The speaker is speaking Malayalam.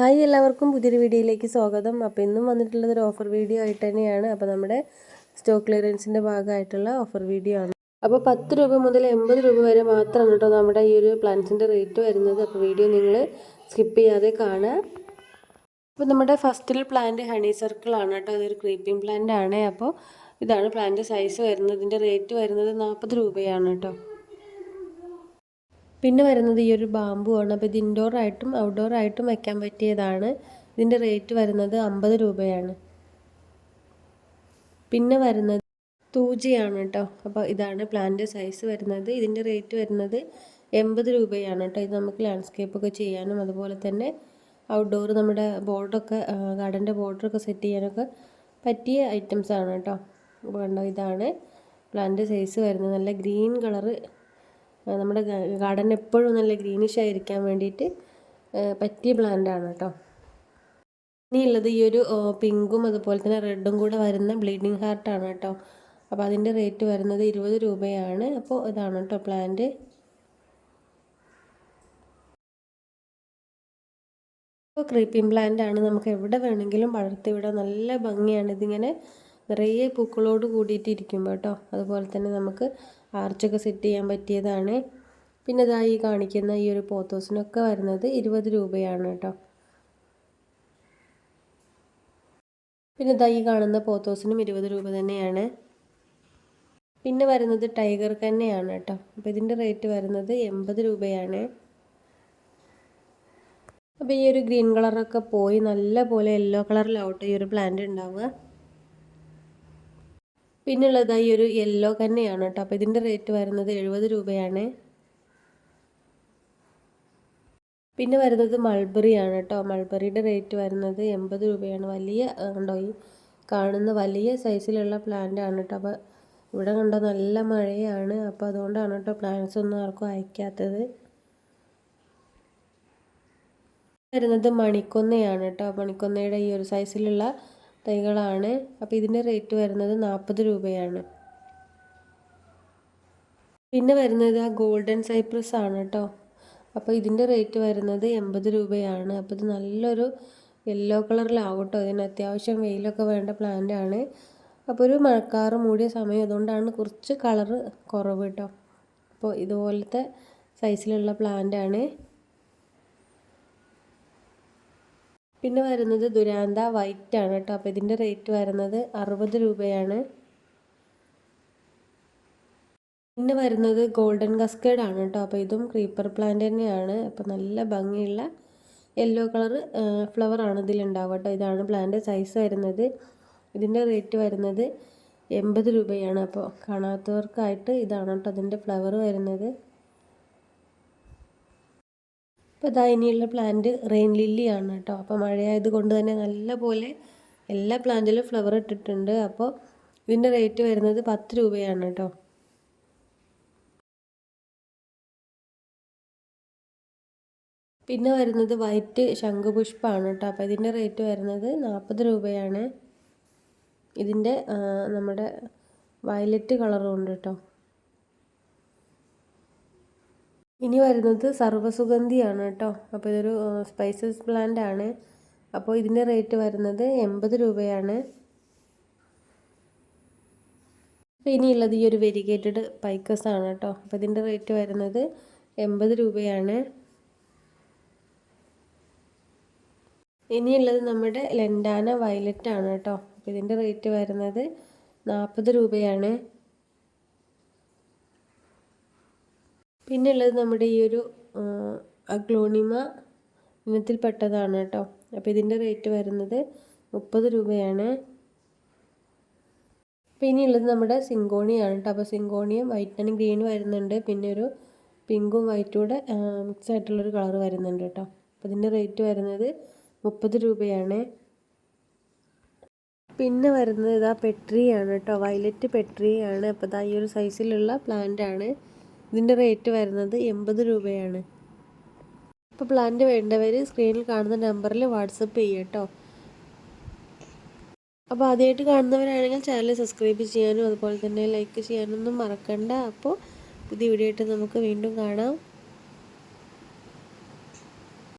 ഹായ് എല്ലാവർക്കും പുതിയൊരു വീഡിയോയിലേക്ക് സ്വാഗതം. അപ്പോൾ ഇന്നും വന്നിട്ടുള്ളത് ഒരു ഓഫർ വീഡിയോ ആയിട്ട് തന്നെയാണ്. അപ്പോൾ നമ്മുടെ സ്റ്റോക്ക് ക്ലിയറൻസിൻ്റെ ഭാഗമായിട്ടുള്ള ഓഫർ വീഡിയോ ആണ്. അപ്പോൾ 10 രൂപ മുതൽ 80 രൂപ വരെ മാത്രമാണ് കേട്ടോ നമ്മുടെ ഈ ഒരു പ്ലാന്റ്സിൻ്റെ റേറ്റ് വരുന്നത്. അപ്പോൾ വീഡിയോ നിങ്ങൾ സ്കിപ്പ് ചെയ്യാതെ കാണുക. അപ്പോൾ നമ്മുടെ ഫസ്റ്റിൽ പ്ലാന്റ് ഹണി സർക്കിൾ ആണ് കേട്ടോ. ഇതൊരു ക്രീപ്പിംഗ് പ്ലാന്റ് ആണ്. അപ്പോൾ ഇതാണ് പ്ലാന്റ് സൈസ് വരുന്നത്. ഇതിൻ്റെ റേറ്റ് വരുന്നത് 40 രൂപയാണ് കേട്ടോ. പിന്നെ വരുന്നത് ഈ ഒരു ബാമ്പു ആണ്. അപ്പോൾ ഇത് ഇൻഡോർ ആയിട്ടും ഔട്ട്ഡോർ ആയിട്ടും വെക്കാൻ പറ്റിയതാണ്. ഇതിൻ്റെ റേറ്റ് വരുന്നത് 50 രൂപയാണ്. പിന്നെ വരുന്നത് തൂജിയാണ് കേട്ടോ. അപ്പോൾ ഇതാണ് പ്ലാന്റ് സൈസ് വരുന്നത്. ഇതിൻ്റെ റേറ്റ് വരുന്നത് 80 രൂപയാണ് കേട്ടോ. ഇത് നമുക്ക് ലാൻഡ്സ്കേപ്പൊക്കെ ചെയ്യാനും അതുപോലെ തന്നെ ഔട്ട്ഡോർ നമ്മുടെ ബോർഡൊക്കെ ഗാർഡൻ്റെ ബോർഡറൊക്കെ സെറ്റ് ചെയ്യാനൊക്കെ പറ്റിയ ഐറ്റംസ് ആണ് കേട്ടോ. അപ്പോൾ കണ്ടോ, ഇതാണ് പ്ലാന്റ് സൈസ് വരുന്നത്. നല്ല ഗ്രീൻ കളറ്, നമ്മുടെ ഗാർഡൻ എപ്പോഴും നല്ല ഗ്രീനിഷ് ആയിരിക്കാൻ വേണ്ടിയിട്ട് പറ്റിയ പ്ലാന്റാണ് കേട്ടോ. ഇനിയുള്ളത് ഈ ഒരു പിങ്കും അതുപോലെ തന്നെ റെഡും കൂടെ വരുന്ന ബ്ലീഡിങ് ഹാർട്ടാണ് കേട്ടോ. അപ്പോൾ അതിൻ്റെ റേറ്റ് വരുന്നത് 20 രൂപയാണ്. അപ്പോൾ ഇതാണ് കേട്ടോ പ്ലാന്റ്. ഇപ്പോൾ ക്രീപ്പിംഗ് പ്ലാന്റ് ആണ്. നമുക്ക് എവിടെ വേണമെങ്കിലും വളർത്തിവിടാൻ നല്ല ഭംഗിയാണ്. ഇതിങ്ങനെ നിറയെ പൂക്കളോട് കൂടിയിട്ടിരിക്കുമ്പോൾ കേട്ടോ. അതുപോലെ തന്നെ നമുക്ക് ആർച്ചൊക്കെ സെറ്റ് ചെയ്യാൻ പറ്റിയതാണ്. പിന്നെ ഇതായി കാണിക്കുന്ന ഈ ഒരു പോത്തോസിനൊക്കെ വരുന്നത് 20 രൂപയാണ് കേട്ടോ. പിന്നെ ഇതായി കാണുന്ന പോത്തോസിനും 20 രൂപ തന്നെയാണ്. പിന്നെ വരുന്നത് ടൈഗർ കന്നെയാണ് കേട്ടോ. അപ്പോൾ ഇതിൻ്റെ റേറ്റ് വരുന്നത് 80 രൂപയാണ്. അപ്പോൾ ഈ ഒരു ഗ്രീൻ കളറൊക്കെ പോയി നല്ല പോലെ യെല്ലോ കളറിലാവട്ടെ ഈ ഒരു പ്ലാന്റ് ഉണ്ടാവുക. പിന്നുള്ളതായി ഒരു യെല്ലോ കന്നെയാണ് കേട്ടോ. അപ്പോൾ ഇതിൻ്റെ റേറ്റ് വരുന്നത് 70 രൂപയാണ്. പിന്നെ വരുന്നത് മൾബറി ആണ് കേട്ടോ. മൾബറിയുടെ റേറ്റ് വരുന്നത് 80 രൂപയാണ്. വലിയ കണ്ടോ, ഈ കാണുന്ന വലിയ സൈസിലുള്ള പ്ലാന്റ് ആണ് കേട്ടോ. അപ്പോൾ ഇവിടെ കണ്ടോ നല്ല മഴയാണ്. അപ്പോൾ അതുകൊണ്ടാണ് കേട്ടോ പ്ലാന്റ്സ് ഒന്നും ആർക്കും അയക്കാത്തത്. വരുന്നത് മണിക്കൊന്നയാണ് കേട്ടോ. മണിക്കൊന്നയുടെ ഈ ഒരു സൈസിലുള്ള തൈകളാണ്. അപ്പോൾ ഇതിൻ്റെ റേറ്റ് വരുന്നത് 40 രൂപയാണ്. പിന്നെ വരുന്നത് ആ ഗോൾഡൻ സൈപ്രസ് ആണ് കേട്ടോ. അപ്പോൾ ഇതിൻ്റെ റേറ്റ് വരുന്നത് 80 രൂപയാണ്. അപ്പോൾ ഇത് നല്ലൊരു യെല്ലോ കളറിലാവും കേട്ടോ. ഇതിന് അത്യാവശ്യം വെയിലൊക്കെ വേണ്ട പ്ലാന്റ് ആണ്. അപ്പോൾ ഒരു മഴക്കാറ് മൂടിയ സമയം, അതുകൊണ്ടാണ് കുറച്ച് കളറ് കുറവ് കേട്ടോ. അപ്പോൾ ഇതുപോലത്തെ സൈസിലുള്ള പ്ലാന്റ് ആണ്. പിന്നെ വരുന്നത് ദുരാന്ത വൈറ്റ് ആണ് കേട്ടോ. അപ്പോൾ ഇതിൻ്റെ റേറ്റ് വരുന്നത് 60 രൂപയാണ്. പിന്നെ വരുന്നത് ഗോൾഡൻ കസ്കേഡ് ആണ് കേട്ടോ. അപ്പോൾ ഇതും ക്രീപ്പർ പ്ലാന്റ് തന്നെയാണ്. അപ്പോൾ നല്ല ഭംഗിയുള്ള യെല്ലോ കളർ ഫ്ലവർ ആണ് ഇതിലുണ്ടാവുക കേട്ടോ. ഇതാണ് പ്ലാന്റ് സൈസ് വരുന്നത്. ഇതിൻ്റെ റേറ്റ് വരുന്നത് 80 രൂപയാണ്. അപ്പോൾ കാണാത്തവർക്കായിട്ട് ഇതാണ് കേട്ടോ അതിൻ്റെ ഫ്ലവർ വരുന്നത്. അപ്പോൾ ഇതാ ഇനിയുള്ള പ്ലാന്റ് റെയിൻ ലില്ലി ആണ് കേട്ടോ. അപ്പോൾ മഴയായത് കൊണ്ട് തന്നെ നല്ല പോലെ എല്ലാ പ്ലാന്റിലും ഫ്ലവർ ഇട്ടിട്ടുണ്ട്. അപ്പോൾ ഇതിൻ്റെ റേറ്റ് വരുന്നത് 10 രൂപയാണ് കേട്ടോ. പിന്നെ വരുന്നത് വൈറ്റ് ശംഖുപുഷ്പമാണ് കേട്ടോ. അപ്പോൾ ഇതിൻ്റെ റേറ്റ് വരുന്നത് 40 രൂപയാണ്. ഇതിൻ്റെ നമ്മുടെ വയലറ്റ് കളറും ഉണ്ട് കേട്ടോ. ഇനി വരുന്നത് സർവ്വസുഗന്ധിയാണ് കേട്ടോ. അപ്പോൾ ഇതൊരു സ്പൈസസ് പ്ലാന്റ് ആണ്. അപ്പോൾ ഇതിൻ്റെ റേറ്റ് വരുന്നത് 80 രൂപയാണ്. അപ്പോൾ ഇനിയുള്ളത് ഈ ഒരു വെരിഗേറ്റഡ് പൈക്കസ് ആണ് കേട്ടോ. അപ്പോൾ ഇതിൻ്റെ റേറ്റ് വരുന്നത് 80 രൂപയാണ്. ഇനിയുള്ളത് നമ്മുടെ ലെൻഡാന വയലറ്റ് ആണ് കേട്ടോ. അപ്പോൾ ഇതിൻ്റെ റേറ്റ് വരുന്നത് 40 രൂപയാണ്. പിന്നെ ഉള്ളത് നമ്മുടെ ഈ ഒരു അഗ്ലോണിമ ഇനത്തിൽപ്പെട്ടതാണ് കേട്ടോ. അപ്പോൾ ഇതിൻ്റെ റേറ്റ് വരുന്നത് 30 രൂപയാണ്. പിന്നെ ഉള്ളത് നമ്മുടെ സിങ്കോണിയാണ് കേട്ടോ. അപ്പോൾ സിങ്കോണിയം വൈറ്റ് ആൻഡ് ഗ്രീൻ വരുന്നുണ്ട്. പിന്നെ ഒരു പിങ്കും വൈറ്റും കൂടെ മിക്സ് ആയിട്ടുള്ളൊരു കളർ വരുന്നുണ്ട് കേട്ടോ. അപ്പോൾ ഇതിൻ്റെ റേറ്റ് വരുന്നത് 30 രൂപയാണ്. പിന്നെ വരുന്നത് ഇതാ പെട്രിയാണ് കേട്ടോ. വയലറ്റ് പെട്രിയാണ്. അപ്പോൾ ഇതാ ഈ ഒരു സൈസിലുള്ള പ്ലാന്റ് ആണ്. ഇതിൻ്റെ റേറ്റ് വരുന്നത് 80 രൂപയാണ്. അപ്പോൾ പ്ലാന്റ് വേണ്ടവർ സ്ക്രീനിൽ കാണുന്ന നമ്പറിൽ വാട്സപ്പ് ചെയ്യുക കേട്ടോ. അപ്പോൾ ആദ്യമായിട്ട് കാണുന്നവരാണെങ്കിൽ ചാനൽ സബ്സ്ക്രൈബ് ചെയ്യാനും അതുപോലെ തന്നെ ലൈക്ക് ചെയ്യാനൊന്നും മറക്കണ്ട. അപ്പോൾ പുതിയ വീഡിയോ ആയിട്ട് നമുക്ക് വീണ്ടും കാണാം.